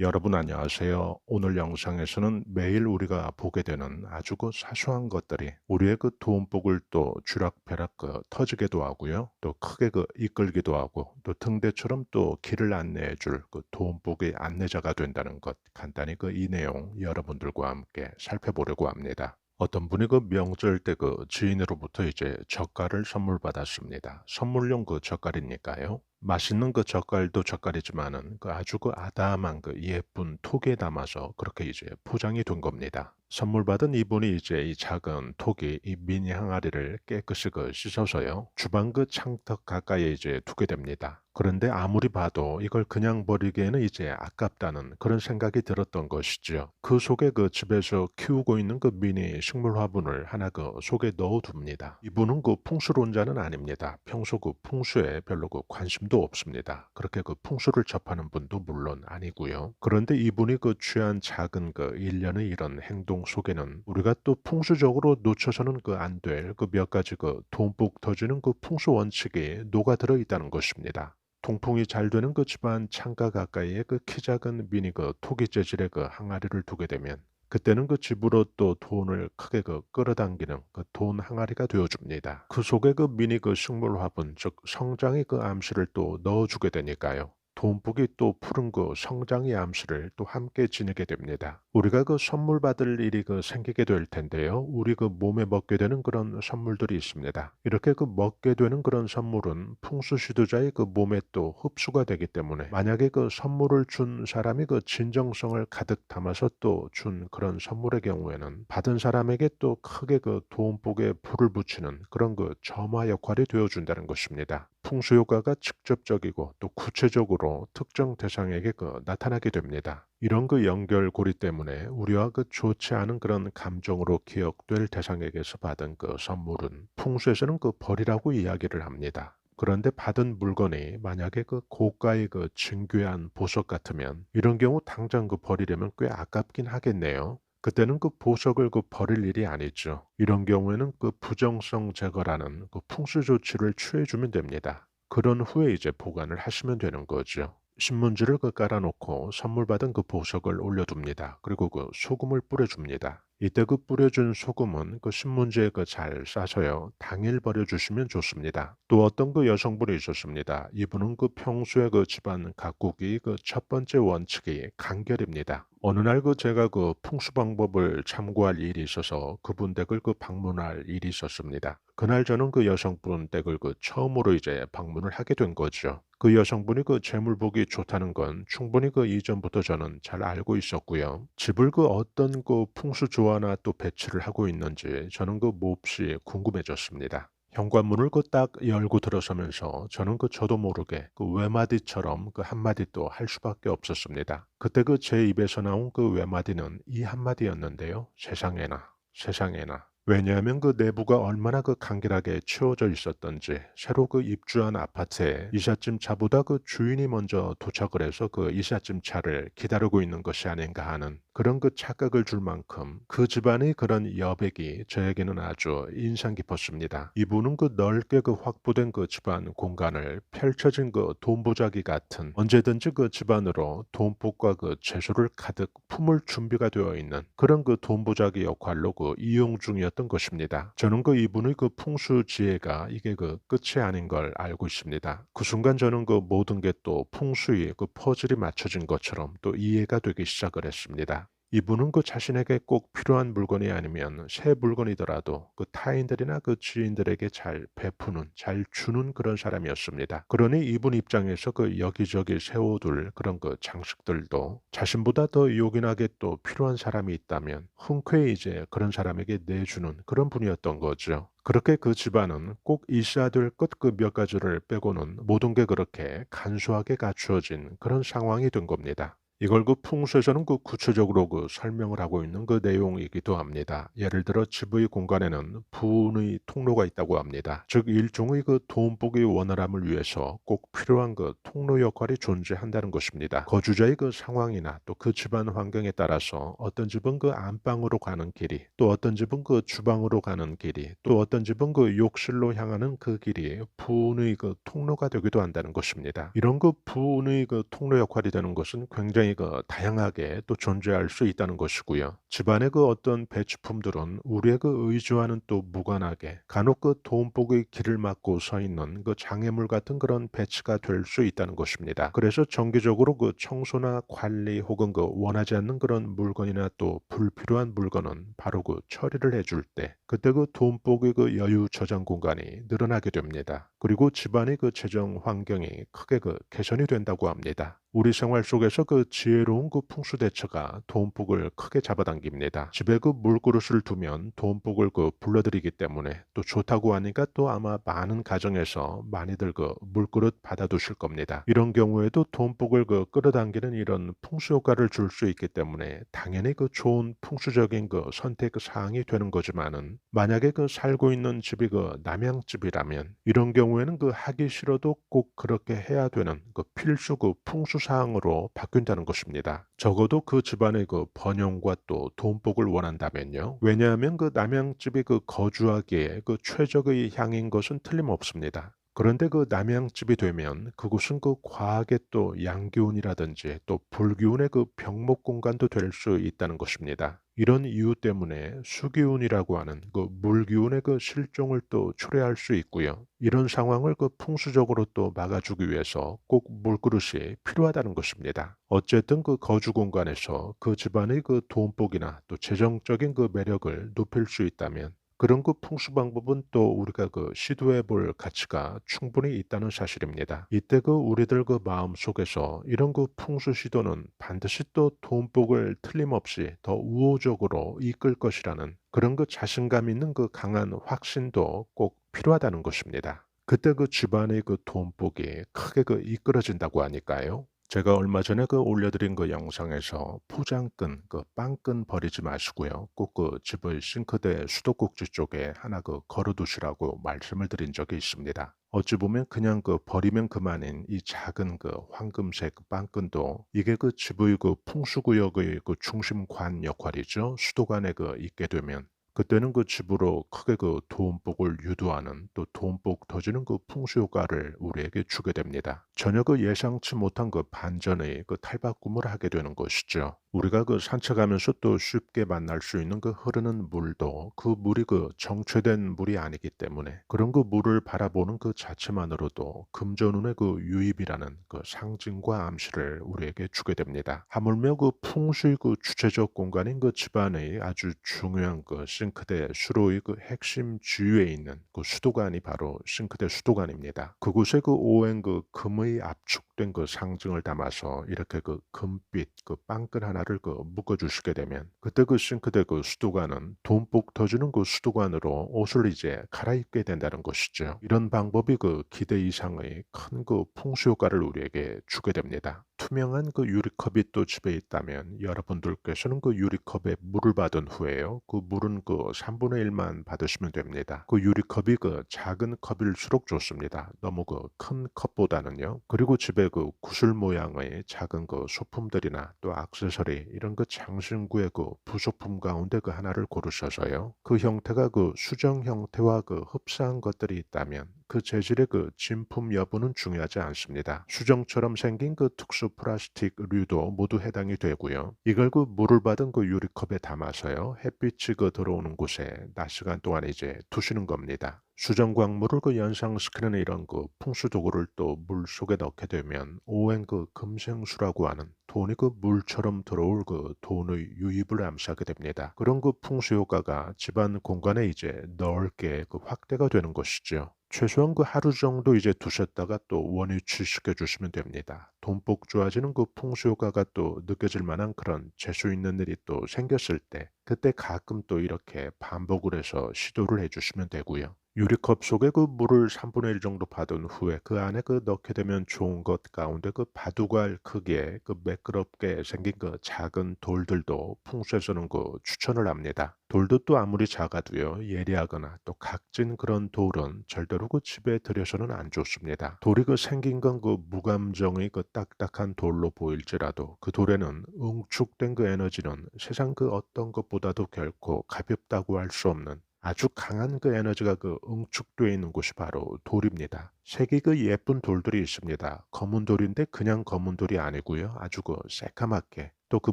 여러분 안녕하세요. 오늘 영상에서는 매일 우리가 보게 되는 아주 사소한 것들이 우리의 도움복을 또 쥐락펴락 터지게도 하고요. 또 크게 이끌기도 하고 또 등대처럼 또 길을 안내해 줄 도움복의 안내자가 된다는 것, 간단히 이 내용 여러분들과 함께 살펴보려고 합니다. 어떤 분이 명절 때 지인으로부터 이제 젓갈을 선물 받았습니다. 선물용 젓갈이니까요. 맛있는 젓갈도 젓갈이지만은 아주 아담한 예쁜 톡에 담아서 그렇게 이제 포장이 된 겁니다. 선물 받은 이분이 이제 이 작은 톡이 이 미니 항아리를 깨끗이 씻어서요. 주방 창턱 가까이에 이제 두게 됩니다. 그런데 아무리 봐도 이걸 그냥 버리기에는 이제 아깝다는 그런 생각이 들었던 것이죠. 그 속에 집에서 키우고 있는 미니 식물 화분을 하나 속에 넣어둡니다. 이분은 풍수론자는 아닙니다. 평소 풍수에 별로 관심도 없습니다. 그렇게 풍수를 접하는 분도 물론 아니고요. 그런데 이분이 취한 작은 일련의 이런 행동 속에는 우리가 또 풍수적으로 놓쳐서는 안 될 몇 가지 돈복 터지는 풍수 원칙이 녹아들어 있다는 것입니다. 통풍이 잘 되는 집안 창가 가까이에 키 작은 미니 토기 재질의 항아리를 두게 되면 그때는 집으로 또 돈을 크게 끌어당기는 돈 항아리가 되어 줍니다. 그 속에 미니 식물 화분 즉 성장의 암시를 또 넣어 주게 되니까요. 돈복이 또 푸른 성장의 암시를 또 함께 지니게 됩니다. 우리가 선물 받을 일이 생기게 될 텐데요. 우리 몸에 먹게 되는 그런 선물들이 있습니다. 이렇게 먹게 되는 그런 선물은 풍수지도자의 몸에 또 흡수가 되기 때문에 만약에 선물을 준 사람이 진정성을 가득 담아서 또 준 그런 선물의 경우에는 받은 사람에게 또 크게 돈복에 불을 붙이는 그런 점화 역할이 되어준다는 것입니다. 풍수 효과가 직접적이고 또 구체적으로 특정 대상에게 나타나게 됩니다. 이런 연결고리 때문에 우리와 좋지 않은 그런 감정으로 기억될 대상에게서 받은 선물은 풍수에서는 벌이라고 이야기를 합니다. 그런데 받은 물건이 만약에 고가의 진귀한 보석 같으면 이런 경우 당장 버리려면 꽤 아깝긴 하겠네요. 그때는 보석을 버릴 일이 아니죠. 이런 경우에는 부정성 제거라는 풍수 조치를 취해주면 됩니다. 그런 후에 이제 보관을 하시면 되는 거죠. 신문지를 깔아놓고 선물 받은 보석을 올려둡니다. 그리고 소금을 뿌려줍니다. 이때 뿌려준 소금은 신문지에 잘 싸서요. 당일 버려주시면 좋습니다. 또 어떤 여성분이 있었습니다. 이분은 평소에 집안 가꾸기 첫 번째 원칙이 간결입니다. 어느 날 제가 풍수 방법을 참고할 일이 있어서 그분 댁을 방문할 일이 있었습니다. 그날 저는 여성분 댁을 처음으로 이제 방문을 하게 된 거죠. 그 여성분이 재물복이 좋다는 건 충분히 이전부터 저는 잘 알고 있었고요. 집을 어떤 풍수 조화나 또 배치를 하고 있는지 저는 몹시 궁금해졌습니다. 현관문을 딱 열고 들어서면서 저는 저도 모르게 외마디처럼 한마디 또 할 수밖에 없었습니다. 그때 제 입에서 나온 외마디는 이 한마디였는데요. 세상에나, 세상에나. 왜냐하면 내부가 얼마나 간결하게 치워져 있었던지 새로 입주한 아파트에 이삿짐 차보다 주인이 먼저 도착을 해서 이삿짐 차를 기다리고 있는 것이 아닌가 하는 그런 착각을 줄 만큼 그 집안의 그런 여백이 저에게는 아주 인상 깊었습니다. 이분은 넓게 확보된 집안 공간을 펼쳐진 돈보자기 같은 언제든지 집안으로 돈복과 채소를 가득 품을 준비가 되어 있는 그런 돈보자기 역할로 이용 중이었던 것입니다. 저는 이분의 풍수 지혜가 이게 끝이 아닌 걸 알고 있습니다. 그 순간 저는 모든 게 또 풍수의 퍼즐이 맞춰진 것처럼 또 이해가 되기 시작을 했습니다. 이분은 자신에게 꼭 필요한 물건이 아니면 새 물건이더라도 타인들이나 지인들에게 잘 베푸는, 잘 주는 그런 사람이었습니다. 그러니 이분 입장에서 여기저기 세워둘 그런 장식들도 자신보다 더 요긴하게 또 필요한 사람이 있다면 흔쾌히 이제 그런 사람에게 내주는 그런 분이었던 거죠. 그렇게 그 집안은 꼭 있어야 될 것 몇 가지를 빼고는 모든 게 그렇게 간소하게 갖추어진 그런 상황이 된 겁니다. 이걸 풍수에서는 구체적으로 설명을 하고 있는 내용이기도 합니다. 예를 들어 집의 공간에는 부은의 통로가 있다고 합니다. 즉 일종의 돈복의 원활함을 위해서 꼭 필요한 통로 역할이 존재한다는 것입니다. 거주자의 상황이나 또 그 집안 환경에 따라서 어떤 집은 안방으로 가는 길이, 또 어떤 집은 주방으로 가는 길이, 또 어떤 집은 욕실로 향하는 그 길이 부은의 통로가 되기도 한다는 것입니다. 이런 부은의 통로 역할이 되는 것은 굉장히 굉장히 다양하게 또 존재할 수 있다는 것이고요. 집안의 어떤 배치품들은 우리의 의지와는 또 무관하게 간혹 도움복의 길을 막고 서 있는 장애물 같은 그런 배치가 될 수 있다는 것입니다. 그래서 정기적으로 청소나 관리 혹은 원하지 않는 그런 물건이나 또 불필요한 물건은 바로 처리를 해줄 때 그때 도움복의 여유 저장 공간이 늘어나게 됩니다. 그리고 집안의 재정 환경이 크게 개선이 된다고 합니다. 우리 생활 속에서 지혜로운 풍수 대처가 돈복을 크게 잡아당깁니다. 집에 물그릇을 두면 돈복을 불러들이기 때문에 또 좋다고 하니까 또 아마 많은 가정에서 많이들 물그릇 받아두실 겁니다. 이런 경우에도 돈복을 끌어당기는 이런 풍수 효과를 줄 수 있기 때문에 당연히 좋은 풍수적인 선택 사항이 되는 거지만은 만약에 살고 있는 집이 남양집이라면 이런 경우에는 하기 싫어도 꼭 그렇게 해야 되는 필수 풍수 사항으로 바뀐다는 것입니다. 적어도 그 집안의 번영과 또 돈복을 원한다면요. 왜냐하면 남양집이 거주하기에 최적의 향인 것은 틀림없습니다. 그런데 남양집이 되면 그곳은 과학의 또 양기운이라든지 또 불기운의 병목 공간도 될 수 있다는 것입니다. 이런 이유 때문에 수기운이라고 하는 물기운의 실종을 또 초래할 수 있고요. 이런 상황을 풍수적으로 또 막아주기 위해서 꼭 물그릇이 필요하다는 것입니다. 어쨌든 거주 공간에서 그 집안의 돈복이나 또 재정적인 매력을 높일 수 있다면 그런 풍수 방법은 또 우리가 시도해 볼 가치가 충분히 있다는 사실입니다. 이때 우리들 마음 속에서 이런 풍수 시도는 반드시 또 돈복을 틀림없이 더 우호적으로 이끌 것이라는 그런 자신감 있는 강한 확신도 꼭 필요하다는 것입니다. 그때 집안의 돈복이 크게 이끌어진다고 하니까요. 제가 얼마 전에 올려드린 영상에서 포장끈, 빵끈 버리지 마시고요. 꼭 집의 싱크대 수도꼭지 쪽에 하나 걸어 두시라고 말씀을 드린 적이 있습니다. 어찌 보면 그냥 버리면 그만인 이 작은 황금색 빵끈도 이게 집의 풍수구역의 중심관 역할이죠. 수도관에 있게 되면 그때는 집으로 크게 도움복을 유도하는 또 도움복 터지는 풍수 효과를 우리에게 주게 됩니다. 전혀 예상치 못한 반전의 탈바꿈을 하게 되는 것이죠. 우리가 산책하면서 또 쉽게 만날 수 있는 흐르는 물도 그 물이 정체된 물이 아니기 때문에 그런 물을 바라보는 자체만으로도 금전운의 유입이라는 상징과 암시를 우리에게 주게 됩니다. 하물며 풍수의 주체적 공간인 집안의 아주 중요한 싱크대 수로의 핵심 주위에 있는 수도관이 바로 싱크대 수도관입니다. 그곳에 오행 금의 압축된 상징을 담아서 이렇게 금빛 빵끈 하나를 묶어주시게 되면 그때 싱크대 수도관은 돈복 터지는 수도관으로 옷을 이제 갈아입게 된다는 것이죠. 이런 방법이 기대 이상의 큰 풍수 효과를 우리에게 주게 됩니다. 투명한 유리컵이 또 집에 있다면 여러분들께서는 유리컵에 물을 받은 후에요. 그 물은 3분의 1만 받으시면 됩니다. 유리컵이 작은 컵일수록 좋습니다. 너무 큰 컵보다는요. 그리고 집에 구슬 모양의 작은 소품들이나 또 액세서리 이런 장신구의 부속품 가운데 하나를 고르셔서요. 그 형태가 수정 형태와 흡사한 것들이 있다면 그 재질의 진품 여부는 중요하지 않습니다. 수정처럼 생긴 특수 플라스틱류도 모두 해당이 되고요. 이걸 물을 받은 유리컵에 담아서요. 햇빛이 들어오는 곳에 낮 시간 동안 이제 두시는 겁니다. 수정 광물을 연상시키는 이런 풍수 도구를 또 물 속에 넣게 되면 오행 금생수라고 하는 돈이 물처럼 들어올 돈의 유입을 암시하게 됩니다. 그런 풍수 효과가 집안 공간에 이제 넓게 확대가 되는 것이죠. 최소한 하루 정도 이제 두셨다가 또 원위치시켜 주시면 됩니다. 돈복 좋아지는 풍수 효과가 또 느껴질 만한 그런 재수 있는 일이 또 생겼을 때 그때 가끔 또 이렇게 반복을 해서 시도를 해주시면 되고요. 유리컵 속에 물을 3분의 1 정도 받은 후에 그 안에 넣게 되면 좋은 것 가운데 바둑알 크기의 매끄럽게 생긴 작은 돌들도 풍수에서는 추천을 합니다. 돌도 또 아무리 작아도요. 예리하거나 또 각진 그런 돌은 절대로 집에 들여서는 안 좋습니다. 돌이 생긴 건 무감정의 딱딱한 돌로 보일지라도 그 돌에는 응축된 에너지는 세상 어떤 것보다도 결코 가볍다고 할 수 없는 아주 강한 그 에너지가 그 응축되어 있는 곳이 바로 돌입니다. 색이 그 예쁜 돌들이 있습니다. 검은 돌인데 그냥 검은 돌이 아니고요. 아주 그 새까맣게 또 그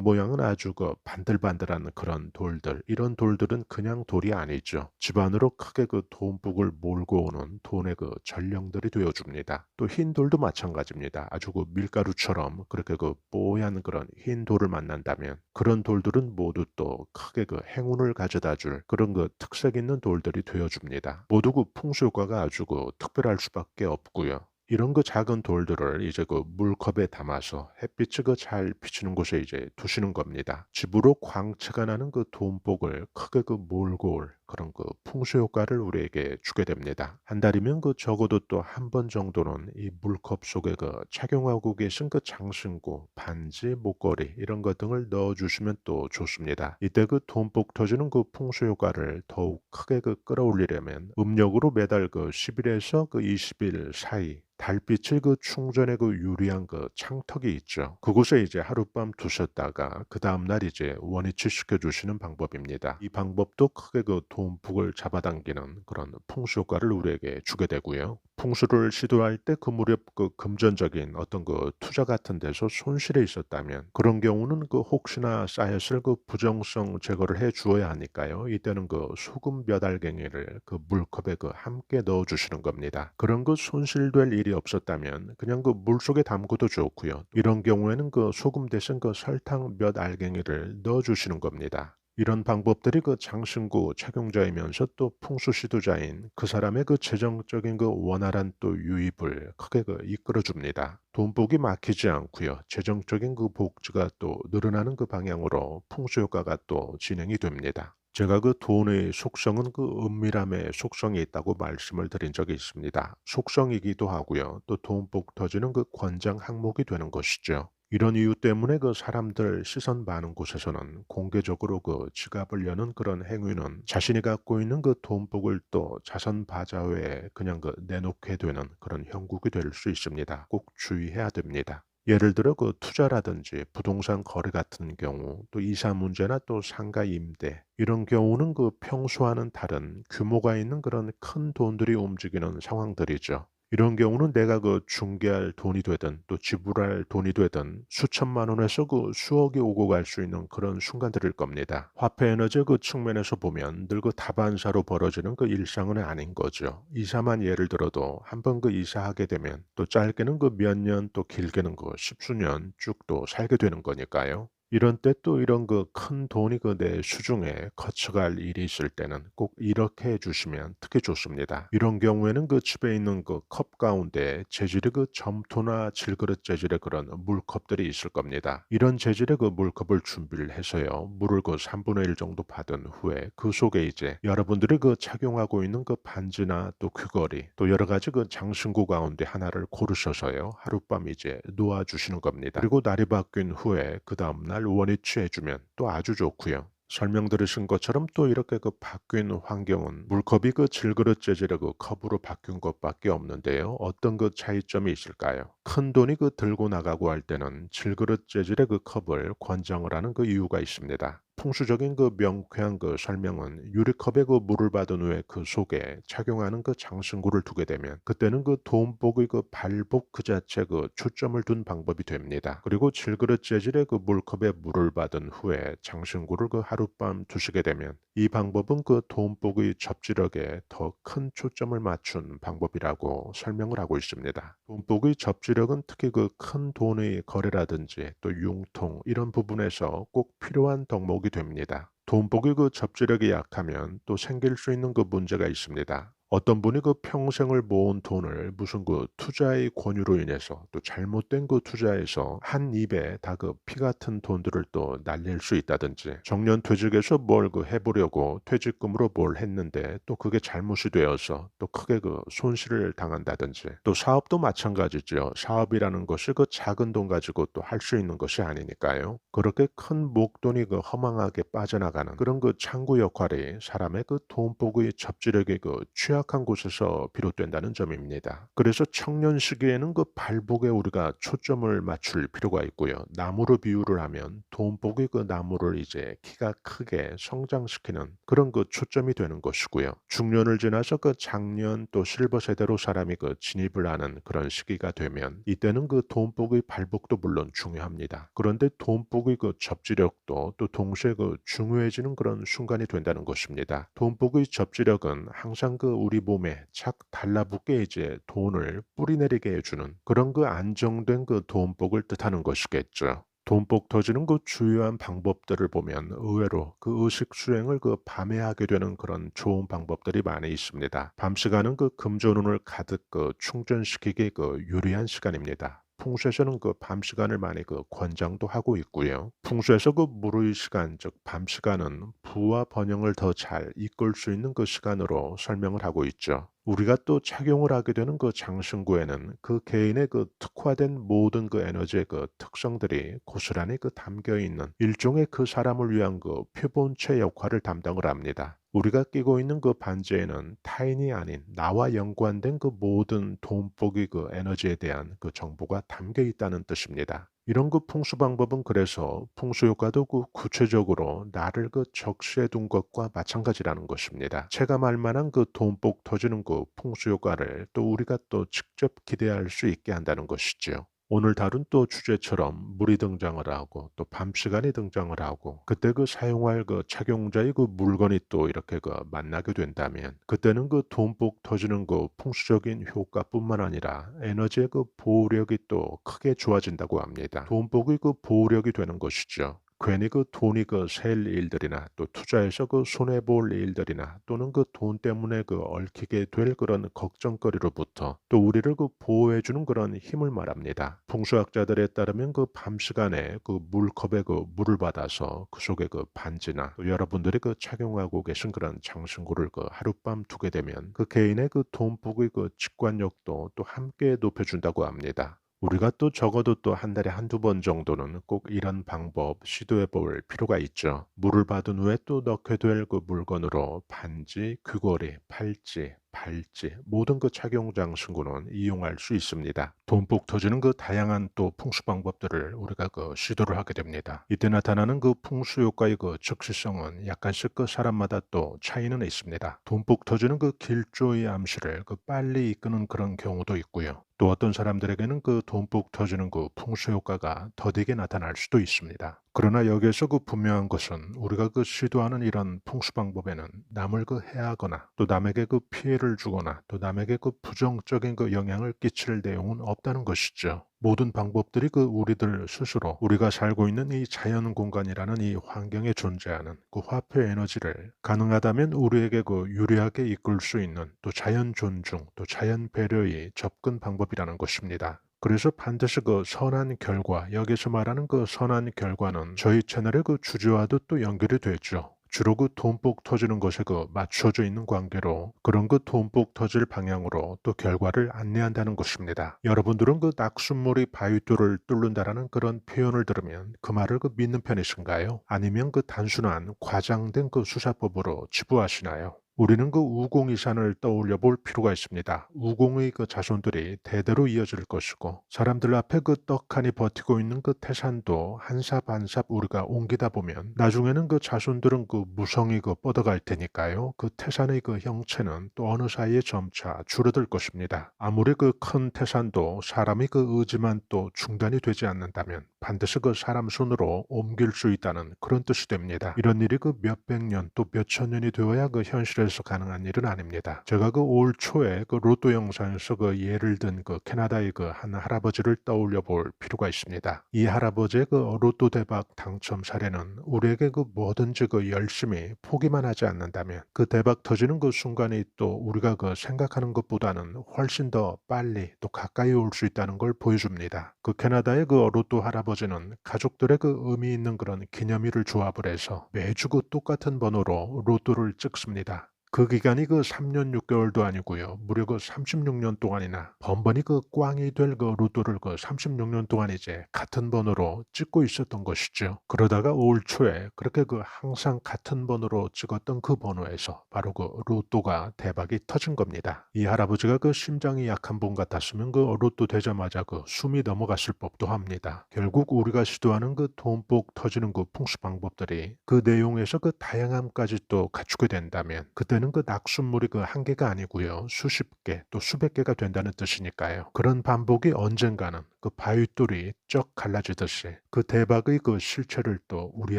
모양은 아주 그 반들반들한 그런 돌들. 이런 돌들은 그냥 돌이 아니죠. 집안으로 크게 그 돈복을 몰고 오는 돈의 그 전령들이 되어 줍니다. 또 흰 돌도 마찬가지입니다. 아주 그 밀가루처럼 그렇게 그 뽀얀 그런 흰 돌을 만난다면 그런 돌들은 모두 또 크게 그 행운을 가져다 줄 그런 그 특색 있는 돌들이 되어 줍니다. 모두 그 풍수 효과가 아주 그 특별할 수밖에 없고요. 이런 그 작은 돌들을 이제 그 물컵에 담아서 햇빛이 그 잘 비치는 곳에 이제 두시는 겁니다. 집으로 광채가 나는 그 돈복을 크게 그 몰고 올 그런 그 풍수 효과를 우리에게 주게 됩니다. 한 달이면 그 적어도 또 한 번 정도는 이 물컵 속에 그 착용하고 계신 그 장신구, 반지, 목걸이 이런 것 등을 넣어 주시면 또 좋습니다. 이때 그 돈복 터지는 그 풍수 효과를 더욱 크게 그 끌어올리려면 음력으로 매달 그 10일에서 그 20일 사이 달빛의 그 충전에 그 유리한 그 창턱이 있죠. 그곳에 이제 하룻밤 두셨다가 그 다음날 이제 원위치 시켜주시는 방법입니다. 이 방법도 크게 그 돈복을 잡아당기는 그런 풍수 효과를 우리에게 주게 되고요. 풍수를 시도할 때 그 무렵 그 금전적인 어떤 그 투자 같은 데서 손실이 있었다면 그런 경우는 그 혹시나 쌓였을 그 부정성 제거를 해 주어야 하니까요. 이때는 그 소금 몇 알갱이를 그 물컵에 그 함께 넣어 주시는 겁니다. 그런 그 손실될 일이 없었다면 그냥 그 물속에 담궈도 좋고요. 이런 경우에는 그 소금 대신 그 설탕 몇 알갱이를 넣어 주시는 겁니다. 이런 방법들이 그 장신구 착용자이면서 또 풍수 시도자인 그 사람의 그 재정적인 그 원활한 또 유입을 크게 그 이끌어 줍니다. 돈복이 막히지 않고요. 재정적인 그 복지가 또 늘어나는 그 방향으로 풍수 효과가 또 진행이 됩니다. 제가 그 돈의 속성은 그 은밀함의 속성이 있다고 말씀을 드린 적이 있습니다. 속성이기도 하고요. 또 돈복 터지는 그 권장 항목이 되는 것이죠. 이런 이유 때문에 그 사람들 시선 많은 곳에서는 공개적으로 그 지갑을 여는 그런 행위는 자신이 갖고 있는 그 돈복을 또 자선 바자회에 그냥 그 내놓게 되는 그런 형국이 될 수 있습니다. 꼭 주의해야 됩니다. 예를 들어 그 투자라든지 부동산 거래 같은 경우 또 이사 문제나 또 상가 임대 이런 경우는 그 평소와는 다른 규모가 있는 그런 큰 돈들이 움직이는 상황들이죠. 이런 경우는 내가 그 중개할 돈이 되든 또 지불할 돈이 되든 수천만 원에서 그 수억이 오고 갈 수 있는 그런 순간들일 겁니다. 화폐 에너지 그 측면에서 보면 늘 그 다반사로 벌어지는 그 일상은 아닌 거죠. 이사만 예를 들어도 한 번 그 이사하게 되면 또 짧게는 그 몇 년 또 길게는 그 십수년 쭉 또 살게 되는 거니까요. 이런 때 또 이런 그 큰 돈이 그 내 수중에 거쳐갈 일이 있을 때는 꼭 이렇게 해 주시면 특히 좋습니다. 이런 경우에는 그 집에 있는 그 컵 가운데 재질의 그 점토나 질그릇 재질의 그런 물컵들이 있을 겁니다. 이런 재질의 그 물컵을 준비를 해서요. 물을 그 3분의 1 정도 받은 후에 그 속에 이제 여러분들이 그 착용하고 있는 그 반지나 또 귀걸이 또 여러 가지 그 장신구 가운데 하나를 고르셔서요. 하룻밤 이제 놓아 주시는 겁니다. 그리고 날이 바뀐 후에 그 다음 날 원위치 해주면 또 아주 좋고요. 설명 들으신 것처럼 또 이렇게 그 바뀐 환경은 물컵이 그 질그릇 재질의 그 컵으로 바뀐 것밖에 없는데요. 어떤 그 차이점이 있을까요? 큰 돈이 그 들고 나가고 할 때는 질그릇 재질의 그 컵을 권장을 하는 그 이유가 있습니다. 풍수적인 그 명쾌한 그 설명은 유리컵에 그 물을 받은 후에 그 속에 착용하는 그 장신구를 두게 되면 그때는 그 돈복의 그 발복 그 자체 그 초점을 둔 방법이 됩니다. 그리고 질그릇 재질의 그 물컵에 물을 받은 후에 장신구를 그 하룻밤 두시게 되면 이 방법은 그 돈복의 접지력에 더 큰 초점을 맞춘 방법이라고 설명을 하고 있습니다. 돈복의 접지력은 특히 그 큰 돈의 거래라든지 또 융통 이런 부분에서 꼭 필요한 덕목이 됩니다. 돈복의 그 접지력이 약하면 또 생길 수 있는 그 문제가 있습니다. 어떤 분이 그 평생을 모은 돈을 무슨 그 투자의 권유로 인해서 또 잘못된 그 투자에서 한 입에 다 그 피 같은 돈들을 또 날릴 수 있다든지 정년퇴직에서 뭘 그 해보려고 퇴직금으로 뭘 했는데 또 그게 잘못이 되어서 또 크게 그 손실을 당한다든지 또 사업도 마찬가지죠. 사업이라는 것이 그 작은 돈 가지고 또 할 수 있는 것이 아니니까요. 그렇게 큰 목돈이 그 허망하게 빠져나가는 그런 그 창구 역할이 사람의 그 돈복의 접지력에 그 취약 취약한 곳에서 비롯된다는 점입니다. 그래서 청년 시기에는 그 발복에 우리가 초점을 맞출 필요가 있고요. 나무로 비유를 하면 돈복이 그 나무를 이제 키가 크게 성장시키는 그런 그 초점이 되는 것이고요. 중년을 지나서 그 장년 또 실버 세대로 사람이 그 진입을 하는 그런 시기가 되면 이때는 그 돈복의 발복도 물론 중요합니다. 그런데 돈복의 그 접지력도 또 동시에 그 중요해지는 그런 순간이 된다는 것입니다. 돈복의 접지력은 항상 그 우리 몸에 착 달라붙게 이제 돈을 뿌리내리게 해주는 그런 그 안정된 그 돈복을 뜻하는 것이겠죠. 돈복 터지는 그 주요한 방법들을 보면 의외로 그 의식 수행을 그 밤에 하게 되는 그런 좋은 방법들이 많이 있습니다. 밤 시간은 그 금전운을 가득 그 충전시키기 그 유리한 시간입니다. 풍수에서는 그 밤 시간을 많이 그 권장도 하고 있고요. 풍수에서 그 무르의 시간, 즉 밤 시간은 부와 번영을 더 잘 이끌 수 있는 그 시간으로 설명을 하고 있죠. 우리가 또 착용을 하게 되는 그 장신구에는 그 개인의 그 특화된 모든 그 에너지의 그 특성들이 고스란히 그 담겨 있는 일종의 그 사람을 위한 그 표본체 역할을 담당을 합니다. 우리가 끼고 있는 그 반지에는 타인이 아닌 나와 연관된 그 모든 돈복의 그 에너지에 대한 그 정보가 담겨 있다는 뜻입니다. 이런 그 풍수 방법은 그래서 풍수 효과도 그 구체적으로 나를 그 적시해 둔 것과 마찬가지라는 것입니다. 체감할 만한 그 돈복 터지는 그 풍수 효과를 또 우리가 또 직접 기대할 수 있게 한다는 것이지요. 오늘 다룬 또 주제처럼 물이 등장을 하고 또 밤 시간이 등장을 하고 그때 그 사용할 그 착용자의 그 물건이 또 이렇게 그 만나게 된다면 그때는 그 돈복 터지는 그 풍수적인 효과뿐만 아니라 에너지의 그 보호력이 또 크게 좋아진다고 합니다. 돈복이 그 보호력이 되는 것이죠. 괜히 그 돈이 그 셀 일들이나 또 투자해서 그 손해 볼 일들이나 또는 그 돈 때문에 그 얽히게 될 그런 걱정거리로부터 또 우리를 그 보호해 주는 그런 힘을 말합니다. 풍수학자들에 따르면 그 밤 시간에 그 물컵에 그 물을 받아서 그 속에 그 반지나 또 여러분들이 그 착용하고 계신 그런 장신구를 그 하룻밤 두게 되면 그 개인의 그 돈복의 그 직관력도 또 함께 높여준다고 합니다. 우리가 또 적어도 또 한 달에 한두 번 정도는 꼭 이런 방법 시도해 볼 필요가 있죠. 물을 받은 후에 또 넣게 될 그 물건으로 반지, 귀걸이, 팔찌, 발찌 모든 그 착용 장신구는 이용할 수 있습니다. 돈복 터지는 그 다양한 또 풍수 방법들을 우리가 그 시도를 하게 됩니다. 이때 나타나는 그 풍수 효과의 그 즉시성은 약간씩 그 사람마다 또 차이는 있습니다. 돈복 터지는 그 길조의 암시를 그 빨리 이끄는 그런 경우도 있고요. 또 어떤 사람들에게는 그 돈복 터지는 그 풍수 효과가 더디게 나타날 수도 있습니다. 그러나 여기에서 그 분명한 것은 우리가 그 시도하는 이런 풍수 방법에는 남을 그 해하거나 또 남에게 그 피해를 주거나 또 남에게 그 부정적인 그 영향을 끼칠 내용은 없다는 것이죠. 모든 방법들이 그 우리들 스스로 우리가 살고 있는 이 자연 공간이라는 이 환경에 존재하는 그 화폐 에너지를 가능하다면 우리에게 그 유리하게 이끌 수 있는 또 자연 존중 또 자연 배려의 접근 방법이라는 것입니다. 그래서 반드시 그 선한 결과, 여기서 말하는 그 선한 결과는 저희 채널의 그 주제와도 또 연결이 되죠. 주로 그 돈복 터지는 것에 그 맞춰져 있는 관계로 그런 그 돈복 터질 방향으로 또 결과를 안내한다는 것입니다. 여러분들은 그 낙숫물이 바위돌을 뚫는다라는 그런 표현을 들으면 그 말을 그 믿는 편이신가요? 아니면 그 단순한 과장된 그 수사법으로 치부하시나요? 우리는 그 우공이산을 떠올려 볼 필요가 있습니다. 우공의 그 자손들이 대대로 이어질 것이고 사람들 앞에 그 떡하니 버티고 있는 그 태산도 한 삽 한 삽 우리가 옮기다 보면 나중에는 그 자손들은 그 무성이 그 뻗어갈 테니까요. 그 태산의 그 형체는 또 어느 사이에 점차 줄어들 것입니다. 아무리 그 큰 태산도 사람의 그 의지만 또 중단이 되지 않는다면 반드시 그 사람 손으로 옮길 수 있다는 그런 뜻이 됩니다. 이런 일이 그 몇백 년 또 몇천 년이 되어야 그 현실에서 가능한 일은 아닙니다. 제가 그 올 초에 그 로또 영상에서 그 예를 든 그 캐나다의 그 한 할아버지를 떠올려 볼 필요가 있습니다. 이 할아버지의 그 로또 대박 당첨 사례는 우리에게 그 뭐든지 그 열심히 포기만 하지 않는다면 그 대박 터지는 그 순간이 또 우리가 그 생각하는 것보다는 훨씬 더 빨리 또 가까이 올 수 있다는 걸 보여줍니다. 그 캐나다의 그 로또 할아버지는 가족들의 그 의미 있는 그런 기념일을 조합을 해서 매주 그 똑같은 번호로 로또를 찍습니다. 그 기간이 그 3년 6 개월도 아니고요. 무려 그 36년 동안이나 번번이 그 꽝이 될 그 로또를 그 36년 동안 이제 같은 번호로 찍고 있었던 것이죠. 그러다가 올 초에 그렇게 그 항상 같은 번호로 찍었던 그 번호에서 바로 그 로또가 대박이 터진 겁니다. 이 할아버지가 그 심장이 약한 분 같았으면 그 로또 되자마자 그 숨이 넘어갔을 법도 합니다. 결국 우리가 시도하는 그 돈복 터지는 그 풍수 방법들이 그 내용에서 그 다양함까지 또 갖추게 된다면 그때는 그 낙숫물이 그 한 개가 아니고요. 수십 개 또 수백 개가 된다는 뜻이니까요. 그런 반복이 언젠가는 그 바윗돌이 쩍 갈라지듯이 그 대박의 그 실체를 또 우리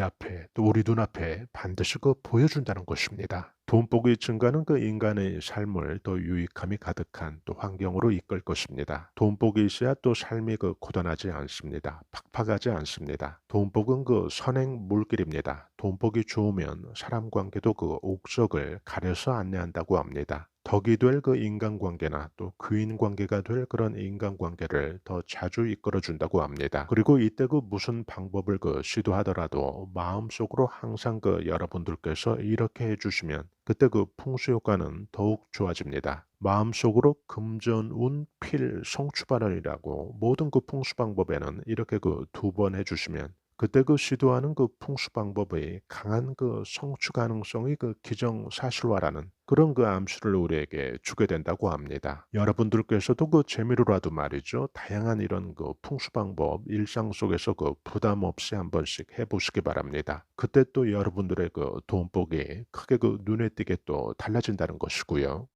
앞에 또 우리 눈앞에 반드시 그 보여준다는 것입니다. 돈복의 증가는 그 인간의 삶을 더 유익함이 가득한 또 환경으로 이끌 것입니다. 돈복이 있어야 또 삶이 그 고단하지 않습니다. 팍팍하지 않습니다. 돈복은 그 선행 물길입니다. 돈복이 좋으면 사람 관계도 그 옥석을 가려서 안내한다고 합니다. 덕이 될 그 인간관계나 또 귀인 관계가 될 그런 인간관계를 더 자주 이끌어 준다고 합니다. 그리고 이때 그 무슨 방법을 그 시도하더라도 마음속으로 항상 그 여러분들께서 이렇게 해주시면 그때 그 풍수 효과는 더욱 좋아집니다. 마음속으로 금전운 필 성취발언이라고 모든 그 풍수 방법에는 이렇게 그 두 번 해주시면 그때 그 시도하는 그 풍수 방법의 강한 그 성취 가능성의 그 기정사실화라는 그런 그 암시를 우리에게 주게 된다고 합니다. 여러분들께서도 그 재미로라도 말이죠. 다양한 이런 그 풍수 방법 일상 속에서 그 부담 없이 한 번씩 해보시기 바랍니다. 그때 또 여러분들의 그 돈복이 크게 그 눈에 띄게 또 달라진다는 것이고요.